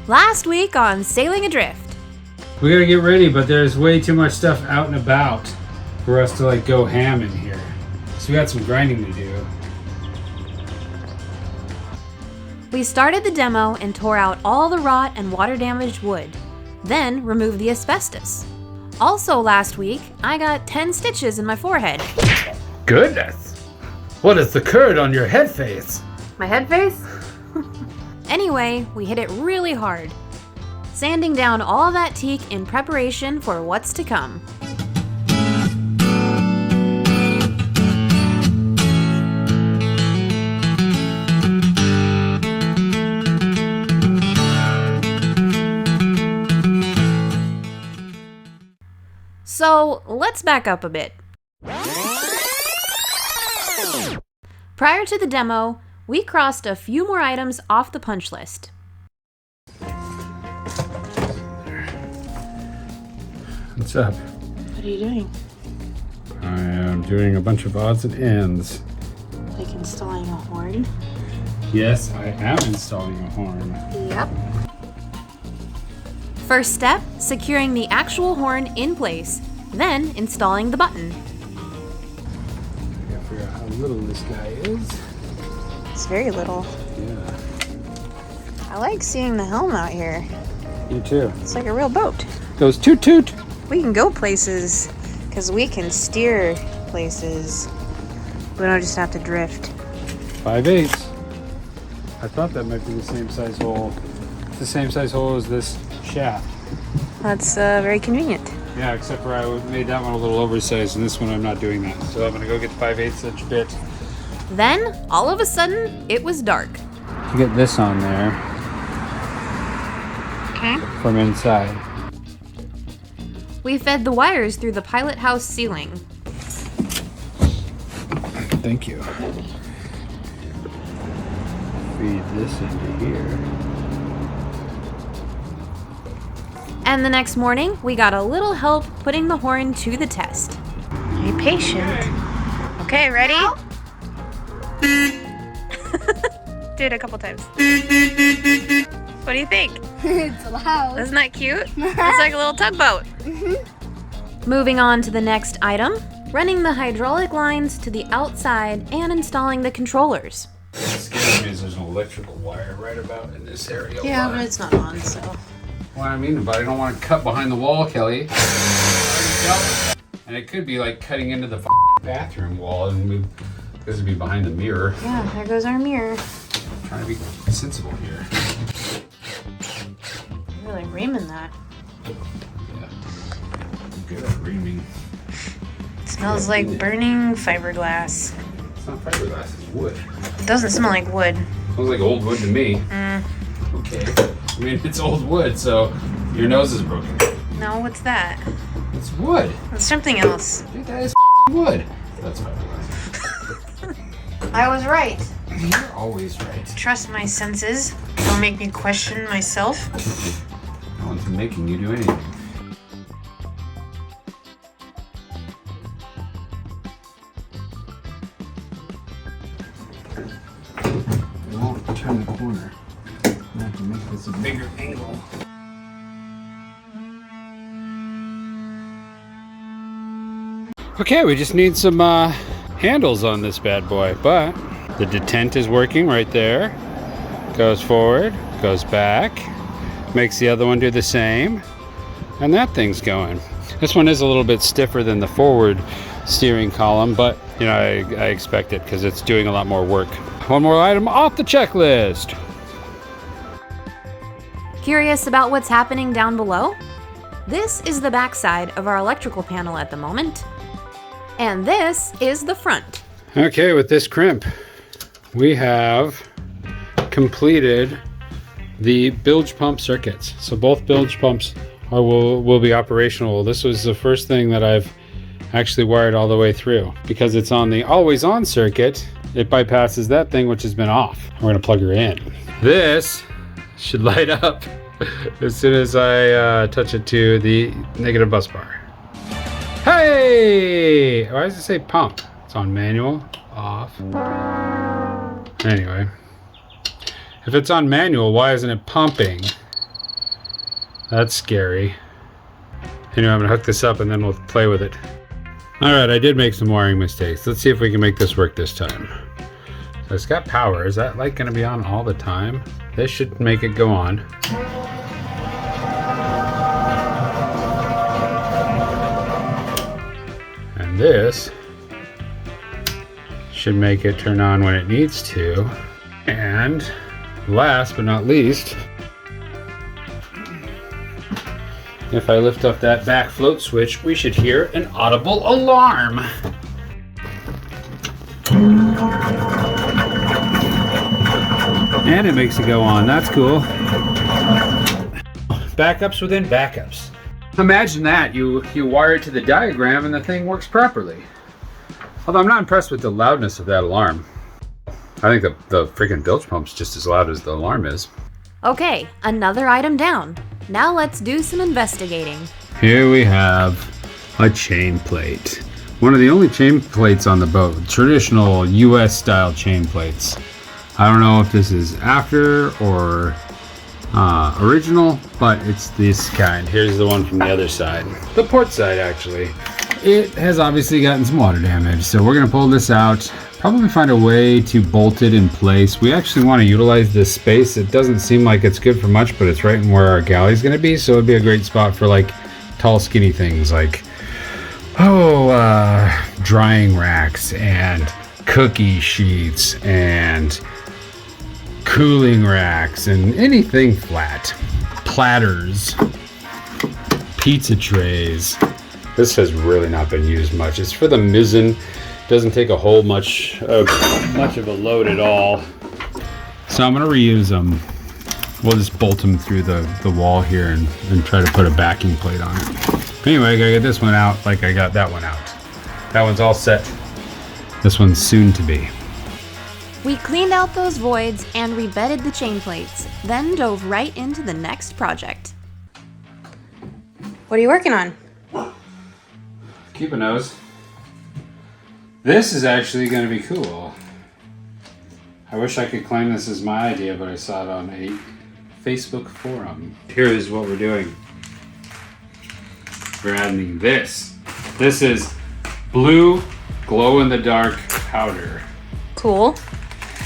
Last week on Sailing Adrift. We gotta get ready, but there's way too much stuff out and about for us to go ham in here. So we got some grinding to do. We started the demo and tore out all the rot and water damaged wood, then removed the asbestos. Also last week, I got 10 stitches in my forehead. Goodness! What is the curd on your head face? My head face? Anyway, we hit it really hard, sanding down all that teak in preparation for what's to come. So let's back up a bit. Prior to the demo, we crossed a few more items off the punch list. What's up? What are you doing? I am doing a bunch of odds and ends. Like installing a horn? Yes, I am installing a horn. Yep. First step, securing the actual horn in place, then installing the button. I gotta figure out how little this guy is. It's very little. Yeah. I like seeing the helm out here. You too. It's like a real boat. Goes toot toot. We can go places because we can steer places. We don't just have to drift. 5/8. I thought that might be the same size hole. It's the same size hole as this shaft. That's very convenient. Yeah, except for I made that one a little oversized, and this one I'm not doing that. So I'm gonna go get the 5/8 inch bit. Then, all of a sudden, it was dark. To get this on there Okay. from inside. We fed the wires through the pilot house ceiling. Thank you. Feed this into here. And the next morning, we got a little help putting the horn to the test. Be patient. Okay, ready? Do it a couple times. What do you think? It's loud. Isn't that cute? It's like a little tugboat. Moving on to the next item, running the hydraulic lines to the outside and installing the controllers. What scares me is there's an electrical wire right about in this area. Yeah, but it's not on, so. What I mean, but I don't want to cut behind the wall, Kelly. And it could be like cutting into the bathroom wall, and this would be behind the mirror. Yeah, there goes our mirror. I'm trying to be sensible here. You're really reaming that. Yeah. I'm good at reaming. It smells like burning fiberglass. It's not fiberglass, it's wood. It doesn't smell like wood. Smells like old wood to me. Okay. I mean, it's old wood, so your nose is broken. No, what's that? It's wood. It's something else. Dude, that is wood. That's fiberglass. I was right. You're always right. Trust my senses. Don't make me question myself. No one's making you do anything. We won't turn the corner. I have to make this a bigger angle. Okay, we just need some handles on this bad boy, but the detent is working right there. Goes forward, goes back, makes the other one do the same, and that thing's going. This one is a little bit stiffer than the forward steering column, but you know, I expect it because it's doing a lot more work. One more item off the checklist. Curious about what's happening down below? This is the backside of our electrical panel at the moment. And this is the front. Okay, with this crimp, we have completed the bilge pump circuits. So both bilge pumps will be operational. This was the first thing that I've actually wired all the way through. Because it's on the always on circuit, it bypasses that thing which has been off. We're gonna plug her in. This should light up as soon as I touch it to the negative bus bar. Hey! Why does it say pump? It's on manual, off. Anyway, if it's on manual, why isn't it pumping? That's scary. Anyway, I'm gonna hook this up and then we'll play with it. All right, I did make some wiring mistakes. Let's see if we can make this work this time. So it's got power. Is that light gonna be on all the time? This should make it go on. And this should make it turn on when it needs to. And last but not least, if I lift up that back float switch, we should hear an audible alarm. And it makes it go on. That's cool. Backups within backups. Imagine that. You wire it to the diagram and the thing works properly. Although I'm not impressed with the loudness of that alarm. I think the freaking bilge pump's just as loud as the alarm is. Okay, another item down. Now let's do some investigating. Here we have a chain plate. One of the only chain plates on the boat. Traditional US style chain plates. I don't know if this is after or original, but it's this kind. Here's the one from the other side. The port side, actually. It has obviously gotten some water damage, so we're gonna pull this out. Probably find a way to bolt it in place. We actually want to utilize this space. It doesn't seem like it's good for much, but it's right in where our galley's gonna be, so it'd be a great spot for like tall, skinny things like, drying racks and cookie sheets and cooling racks and anything flat. Platters, pizza trays. This has really not been used much. It's for the mizzen. Doesn't take a whole much of a load at all. So I'm gonna reuse them. We'll just bolt them through the wall here and try to put a backing plate on it. Anyway, I gotta get this one out like I got that one out. That one's all set. This one's soon to be. We cleaned out those voids and rebedded the chain plates, then dove right into the next project. What are you working on? Keep a nose. This is actually going to be cool. I wish I could claim this as my idea, but I saw it on a Facebook forum. Here is what we're doing. We're adding this. This is blue glow-in-the-dark powder. Cool.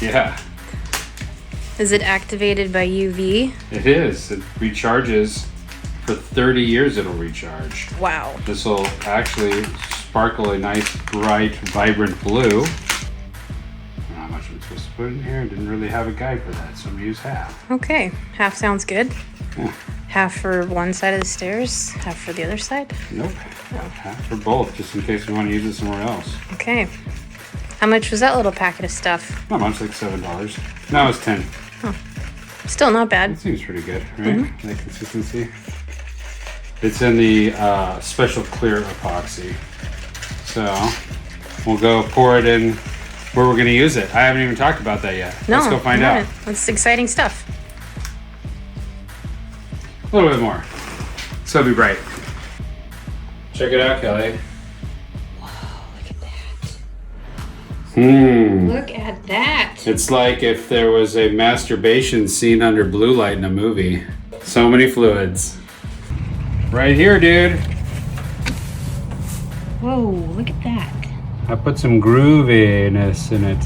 Yeah. Is it activated by UV? It is. It recharges. For 30 years it'll recharge. Wow. This will actually sparkle a nice, bright, vibrant blue. I don't know how much I'm supposed to put in here. I didn't really have a guide for that, so I'm gonna use half. Okay, half sounds good. Yeah. Half for one side of the stairs, half for the other side? Nope. Half for both, just in case we want to use it somewhere else. Okay. How much was that little packet of stuff? Not much, like $7. No, it's 10. Oh. Still not bad. It seems pretty good, right? That consistency. It's in the special clear epoxy. So we'll go pour it in where we're going to use it. I haven't even talked about that yet. No, let's go find out. That's exciting stuff. A little bit more. So it'll be bright. Check it out, Kelly. Whoa, look at that. Look at that. It's like if there was a masturbation scene under blue light in a movie. So many fluids. Right here, dude. Whoa, look at that. I put some grooviness in it.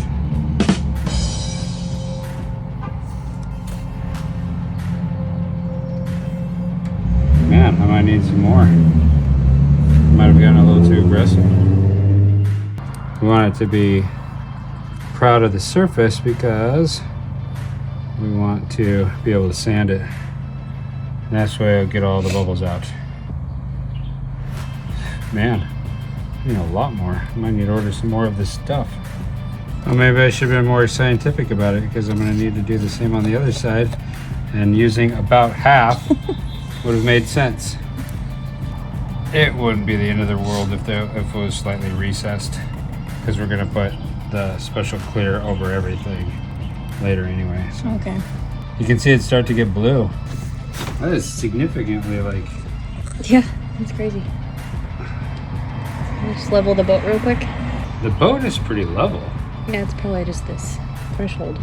Man, I might need some more. Might have gotten a little too aggressive. We want it to be proud of the surface because we want to be able to sand it. And that's why I'll get all the bubbles out. Man, I need a lot more. I might need to order some more of this stuff. Well, maybe I should have been more scientific about it because I'm going to need to do the same on the other side. And using about half would have made sense. It wouldn't be the end of the world if it was slightly recessed because we're going to put the special clear over everything later anyway. So Okay. you can see it start to get blue. That is significantly like... Yeah, that's crazy. I'll just level the boat real quick. The boat is pretty level. Yeah, it's probably just this threshold.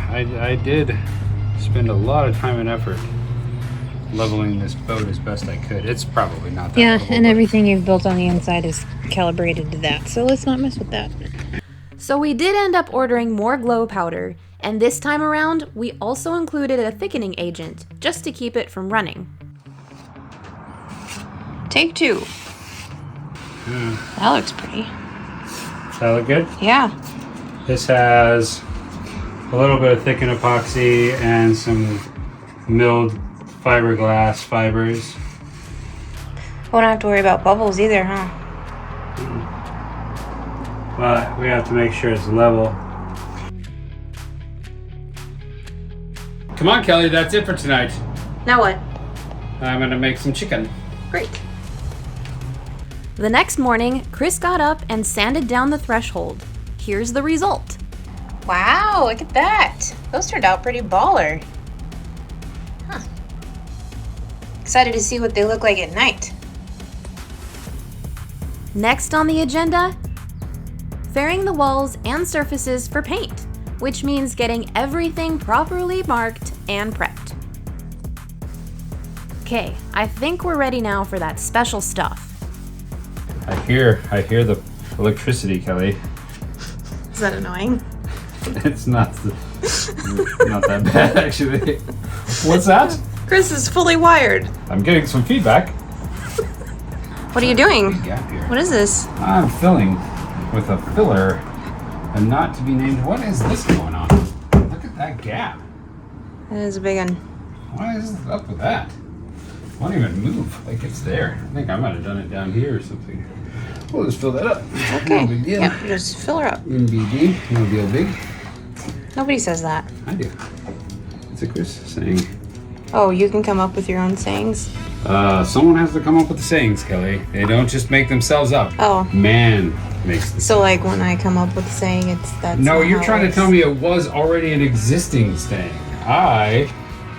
I did spend a lot of time and effort leveling this boat as best I could. It's probably not that Yeah, level, and but- everything you've built on the inside is calibrated to that, so let's not mess with that. So we did end up ordering more glow powder, and this time around, we also included a thickening agent, just to keep it from running. Take 2. That looks pretty. Does that look good? Yeah. This has a little bit of thickened epoxy and some milled fiberglass fibers. Won't have to worry about bubbles either, huh? But we have to make sure it's level. Come on, Kelly, that's it for tonight. Now what? I'm gonna make some chicken. Great. The next morning, Chris got up and sanded down the threshold. Here's the result. Wow, look at that. Those turned out pretty baller. Huh. Excited to see what they look like at night. Next on the agenda, fairing the walls and surfaces for paint, which means getting everything properly marked and prepped. Okay, I think we're ready now for that special stuff. I hear the electricity, Kelly. Is that annoying? It's not that bad, actually. What's that? Chris is fully wired. I'm getting some feedback. What are you doing? Gap here. What is this? I'm filling with a filler, and not to be named. What is this going on? Look at that gap. That is a big one. What is up with that? Won't even move like it's there. I think I might have done it down here or something. We'll just fill that up. Okay. No big deal. Yep, just fill her up. MBD, no deal big. Nobody says that. I do. It's a Chris saying. Oh, you can come up with your own sayings? Someone has to come up with the sayings, Kelly. They don't just make themselves up. Oh. Man makes the So like when I come up with a saying, that's No, not you're how trying it to is. tell me it was already an existing saying. I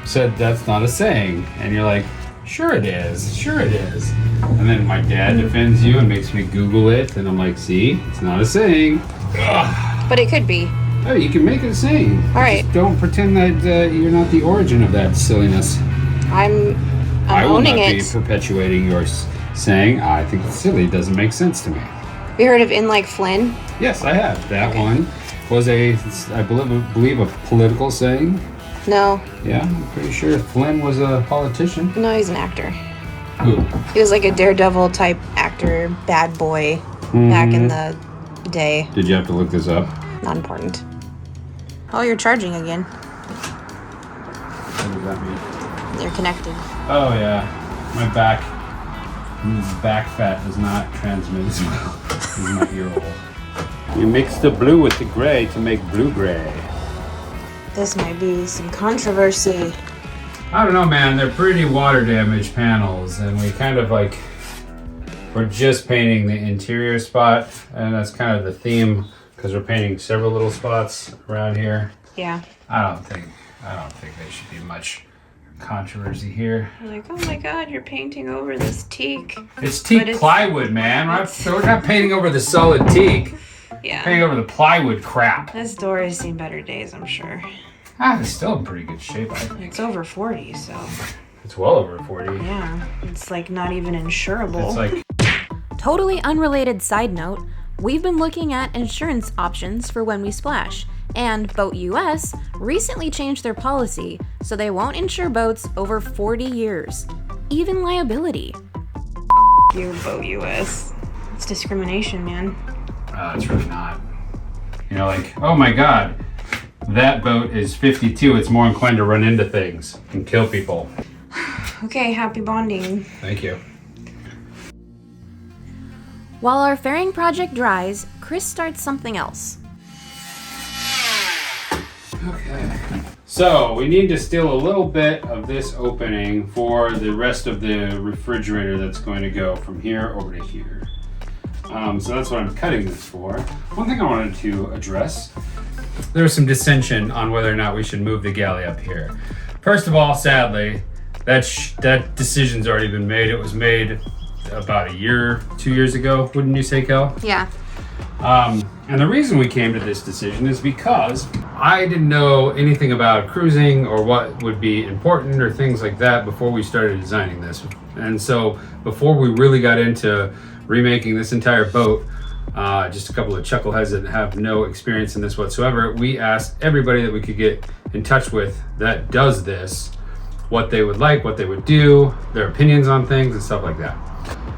said that's not a saying. And you're like, sure it is. Sure it is. And then my dad defends you and makes me Google it. And I'm like, see, it's not a saying. Ugh. But it could be. Oh, you can make it a saying. All right. Just don't pretend that you're not the origin of that silliness. I'm I will owning not it. be perpetuating your saying. I think it's silly. It doesn't make sense to me. You heard of In Like Flynn? Yes, I have. That one was I believe a political saying. No. Yeah, I'm pretty sure Flynn was a politician. No, he's an actor. Who? He was like a daredevil type actor, bad boy, back in the day. Did you have to look this up? Not important. Oh, you're charging again. What does that mean? They're connected. Oh yeah, my back fat does not transmit as well as my ear hole. You mix the blue with the gray to make blue-gray. This might be some controversy. I don't know, man. They're pretty water damaged panels, and we kind of like we're just painting the interior spot, and that's kind of the theme because we're painting several little spots around here. Yeah. I don't think there should be much controversy here. You're like, oh my god, you're painting over this teak. It's teak But it's- plywood, man. We're not painting over the solid teak. Yeah. Painting over the plywood crap. This door has seen better days, I'm sure. It's still in pretty good shape, I think. It's over 40, so It's well over 40. yeah. It's like not even insurable. It's like, Totally unrelated side note, we've been looking at insurance options for when we splash, and Boat US recently changed their policy so they won't insure boats over 40 years, even liability. You, Boat US. It's discrimination, man. it's really not. You know, like, oh my god, that boat is 52. It's more inclined to run into things and kill people. Okay, happy bonding. Thank you. While our fairing project dries, Chris starts something else. Okay. So we need to steal a little bit of this opening for the rest of the refrigerator that's going to go from here over to here. So that's what I'm cutting this for. One thing I wanted to address, there was some dissension on whether or not we should move the galley up here. First of all, sadly, that decision's already been made. It was made about 2 years ago, wouldn't you say, Kel? Yeah. And the reason we came to this decision is because I didn't know anything about cruising or what would be important or things like that before we started designing this. And so before we really got into remaking this entire boat, just a couple of chuckleheads that have no experience in this whatsoever, we asked everybody that we could get in touch with that does this, what they would like, what they would do, their opinions on things and stuff like that.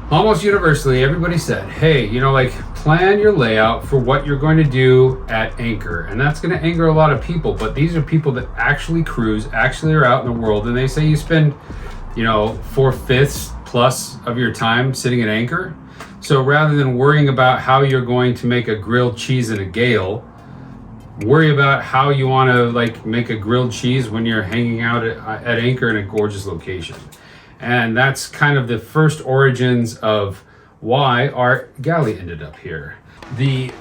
Almost universally, everybody said, hey, you know, like, plan your layout for what you're going to do at anchor. And that's going to anger a lot of people, but these are people that actually cruise, actually are out in the world, and they say you spend, you know, 4/5 plus of your time sitting at anchor. So rather than worrying about how you're going to make a grilled cheese in a gale, worry about how you want to, like, make a grilled cheese when you're hanging out at anchor in a gorgeous location. And that's kind of the first origins of why our galley ended up here. The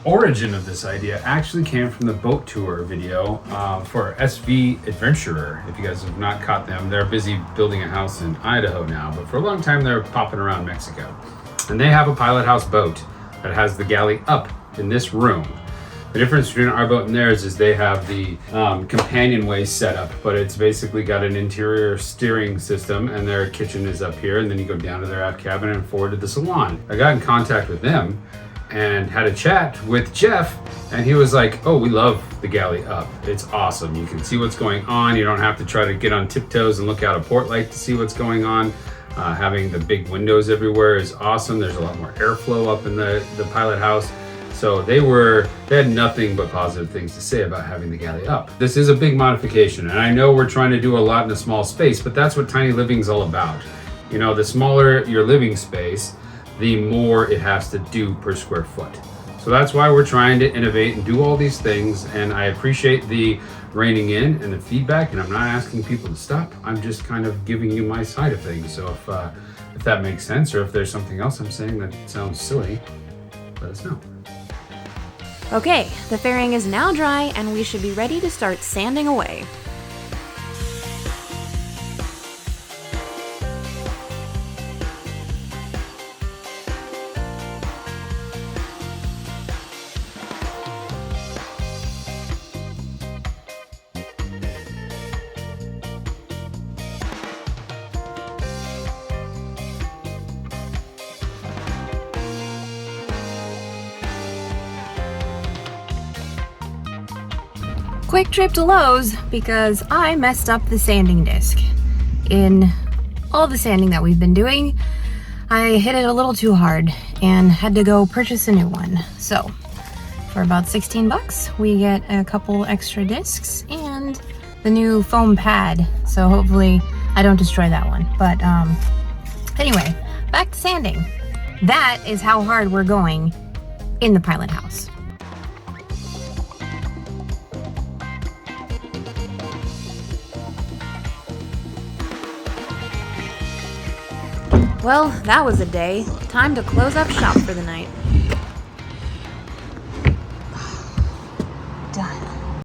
origin of this idea actually came from the boat tour video for SV Adventurer. If you guys have not caught them, they're busy building a house in Idaho now, but for a long time they're popping around Mexico. And they have a pilot house boat that has the galley up in this room. The difference between our boat and theirs is they have the companionway set up, but it's basically got an interior steering system, and their kitchen is up here, and then you go down to their aft cabin and forward to the salon. I got in contact with them and had a chat with Jeff, and he was like, oh, we love the galley up. It's awesome. You can see what's going on. You don't have to try to get on tiptoes and look out a port light to see what's going on. Having the big windows everywhere is awesome. There's a lot more airflow up in the pilot house. So they had nothing but positive things to say about having the galley up. This is a big modification, and I know we're trying to do a lot in a small space, but that's what tiny living's all about. You know, the smaller your living space, the more it has to do per square foot. So that's why we're trying to innovate and do all these things, and I appreciate the reining in and the feedback, and I'm not asking people to stop. I'm just kind of giving you my side of things. So if that makes sense, or if there's something else I'm saying that sounds silly, let us know. Okay, the fairing is now dry and we should be ready to start sanding away. Quick trip to Lowe's because I messed up the sanding disc. In all the sanding that we've been doing, I hit it a little too hard and had to go purchase a new one. So for about 16 bucks, we get a couple extra discs and the new foam pad. So hopefully I don't destroy that one. But anyway, back to sanding. That is how hard we're going in the pilot house. Well, that was a day. Time to close up shop for the night. Done.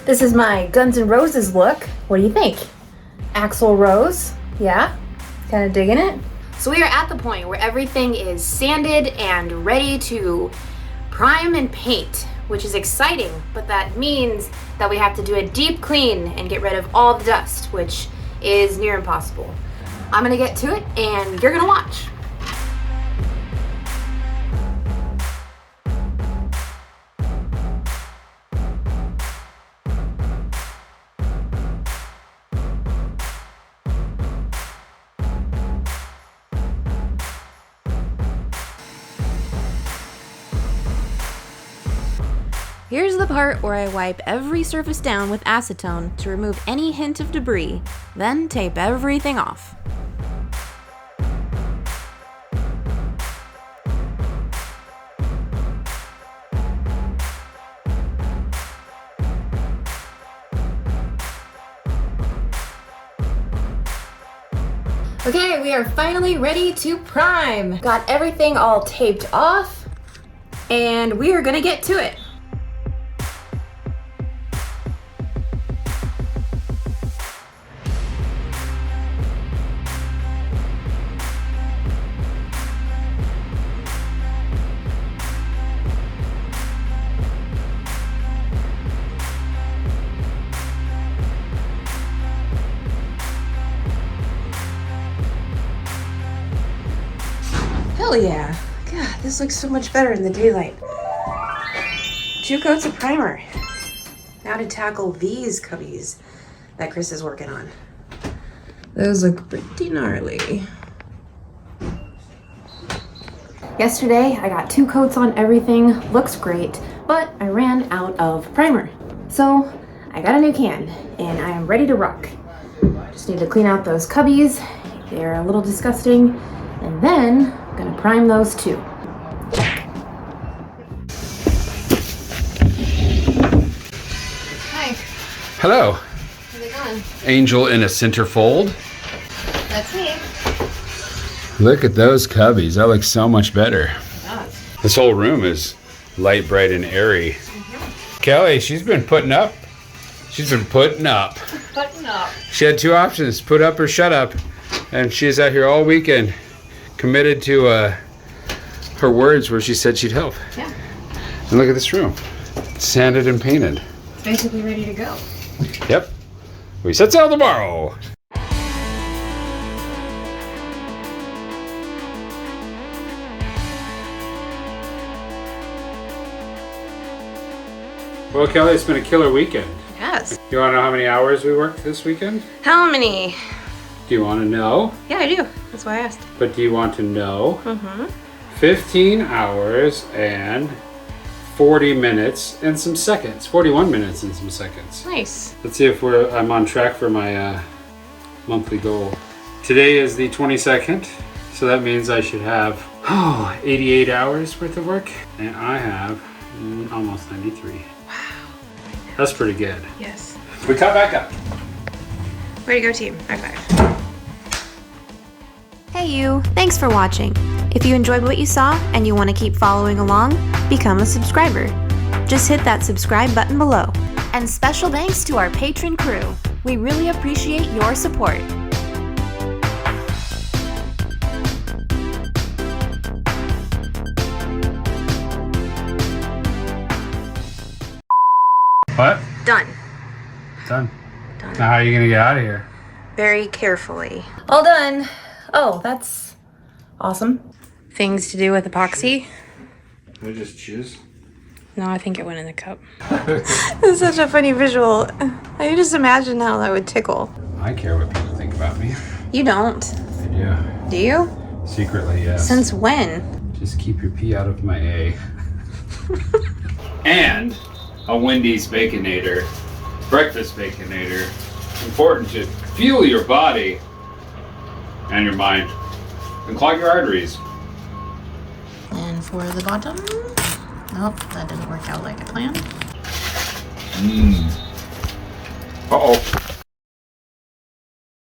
This is my Guns N' Roses look. What do you think? Axl Rose? Yeah? Kind of digging it? So we are at the point where everything is sanded and ready to prime and paint, which is exciting, but that means that we have to do a deep clean and get rid of all the dust, which is near impossible. I'm gonna get to it and you're gonna watch. Here's the part where I wipe every surface down with acetone to remove any hint of debris, then tape everything off. Okay, we are finally ready to prime. Got everything all taped off, and we are gonna get to it. Hell yeah. God, this looks so much better in the daylight. 2 coats of primer. Now to tackle these cubbies that Chris is working on. Those look pretty gnarly. Yesterday, I got 2 coats on everything. Looks great, but I ran out of primer. So I got a new can and I am ready to rock. Just need to clean out those cubbies. They're a little disgusting. And then I'm gonna prime those too. Hi, Hello, how's it going? angel in a centerfold. That's me. Look at those cubbies. That looks so much better. Does. This whole room is light, bright, and airy. Kelly, she's been putting up. She's been putting up. Button up. She had 2 options, put up or shut up. And she's out here all weekend, committed to her words where she said she'd help. Yeah. And look at this room. It's sanded and painted. It's basically ready to go. Yep. We set sail tomorrow. Well, Kelly, it's been a killer weekend. Yes. You want to know how many hours we worked this weekend? How many? Do you want to know? Yeah, I do. That's why I asked. But do you want to know? Mm-hmm. 15 hours and 40 minutes and some seconds. 41 minutes and some seconds. Nice. Let's see if I'm on track for my monthly goal. Today is the 22nd, so that means I should have 88 hours worth of work, and I have almost 93. That's pretty good. Yes. We caught back up. Way to go, team. High five. Hey you, thanks for watching. If you enjoyed what you saw and you want to keep following along, become a subscriber. Just hit that subscribe button below. And special thanks to our patron crew. We really appreciate your support. What? Done. Done. Now how are you gonna get out of here? Very carefully. All done. Oh, that's awesome. Things to do with epoxy? I just choose. No, I think it went in the cup. It's such a funny visual. I just imagine how that would tickle. I care what people think about me. You don't. I do. Do you? Secretly, yes. Since when? Just keep your pee out of my A. And a Wendy's Baconator, breakfast Baconator. Important to fuel your body and your mind and clog your arteries. And for the bottom? Nope, that didn't work out like I planned. Uh-oh.